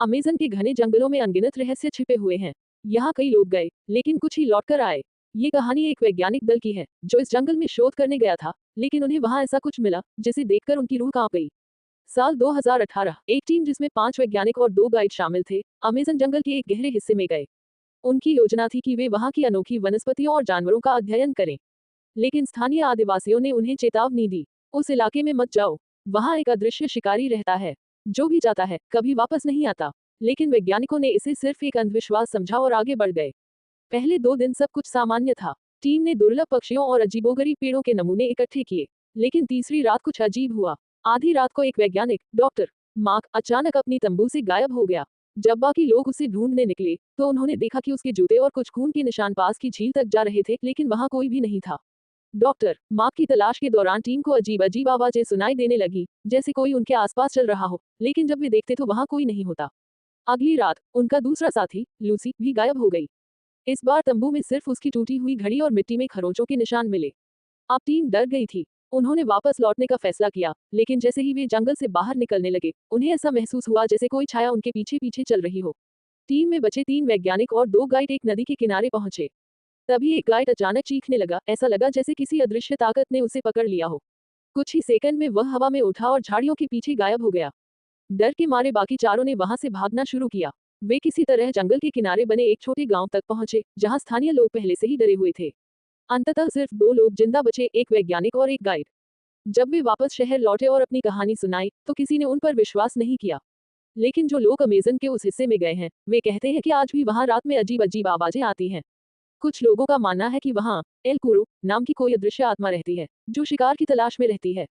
Amazon के घने जंगलों में अनगिनत रहस्य छिपे हुए हैं। यहाँ कई लोग गए, लेकिन कुछ ही लौटकर आए। ये कहानी एक वैज्ञानिक दल की है, जो इस जंगल में शोध करने गया था, लेकिन उन्हें वहाँ ऐसा कुछ मिला, जिसे देखकर उनकी रूह कांप गई। साल 2018, एक टीम जिसमें 5 वैज्ञानिक और 2 गाइड शामिल थे, अमेज़न जंगल के एक गहरे हिस्से में गए। उनकी योजना थी कि वे वहाँ की अनोखी वनस्पतियों और जानवरों का अध्ययन करें। लेकिन स्थानीय आदिवासियों ने उन्हें चेतावनी दी, उस इलाके में मत जाओ। वहाँ एक अदृश्य शिकारी रहता है, जो भी जाता है, कभी वापस नहीं आता। लेकिन वैज्ञानिकों ने इसे सिर्फ एक अंधविश्वास समझा और आगे बढ़ गए। पहले 2 दिन सब कुछ सामान्य था। टीम ने दुर्लभ पक्षियों और अजीबोगरीब पेड़ों के नमूने इकट्ठे किए। लेकिन तीसरी रात कुछ अजीब हुआ। आधी रात को एक वैज्ञानिक, डॉक्टर मार्क, अचानक अपनी तंबू से गायब हो गया। जब बाकी लोग उसे ढूंढने निकले, तो उन्होंने देखा कि उसके जूते और कुछ खून के निशान पास की झील तक जा रहे थे, लेकिन वहां कोई भी नहीं था। डॉक्टर मार्क की तलाश के दौरान टीम को अजीब अजीब आवाजें सुनाई देने लगी, जैसे कोई उनके आसपास चल रहा हो, लेकिन जब वे देखते तो वहां कोई नहीं होता। अगली रात उनका दूसरा साथी, लूसी, भी गायब हो गई। इस बार तंबू में सिर्फ उसकी टूटी हुई घड़ी और मिट्टी में खरोंचों के निशान मिले। अब टीम डर गई थी। उन्होंने वापस लौटने का फैसला किया, लेकिन जैसे ही वे जंगल से बाहर निकलने लगे, उन्हें ऐसा महसूस हुआ जैसे कोई छाया उनके पीछे पीछे चल रही हो। टीम में बचे 3 वैज्ञानिक और 2 गाइड एक नदी के किनारे पहुंचे। तभी एक गाइड अचानक चीखने लगा, ऐसा लगा जैसे किसी अदृश्य ताकत ने उसे पकड़ लिया हो। कुछ ही सेकंड में वह हवा में उठा और झाड़ियों के पीछे गायब हो गया। डर के मारे बाकी चारों ने वहां से भागना शुरू किया। वे किसी तरह जंगल के किनारे बने एक छोटे गांव तक पहुंचे, जहां स्थानीय लोग पहले से ही डरे हुए थे। अंततः सिर्फ 2 लोग जिंदा बचे, एक वैज्ञानिक और एक गाइड। जब वे वापस शहर लौटे और अपनी कहानी सुनाई, तो किसी ने उन पर विश्वास नहीं किया। लेकिन जो लोग अमेज़न के उस हिस्से में गए हैं, वे कहते हैं कि आज भी वहां रात में अजीब अजीब आवाजें आती हैं। कुछ लोगों का मानना है कि वहां एल कुरो नाम की कोई अदृश्य आत्मा रहती है, जो शिकार की तलाश में रहती है।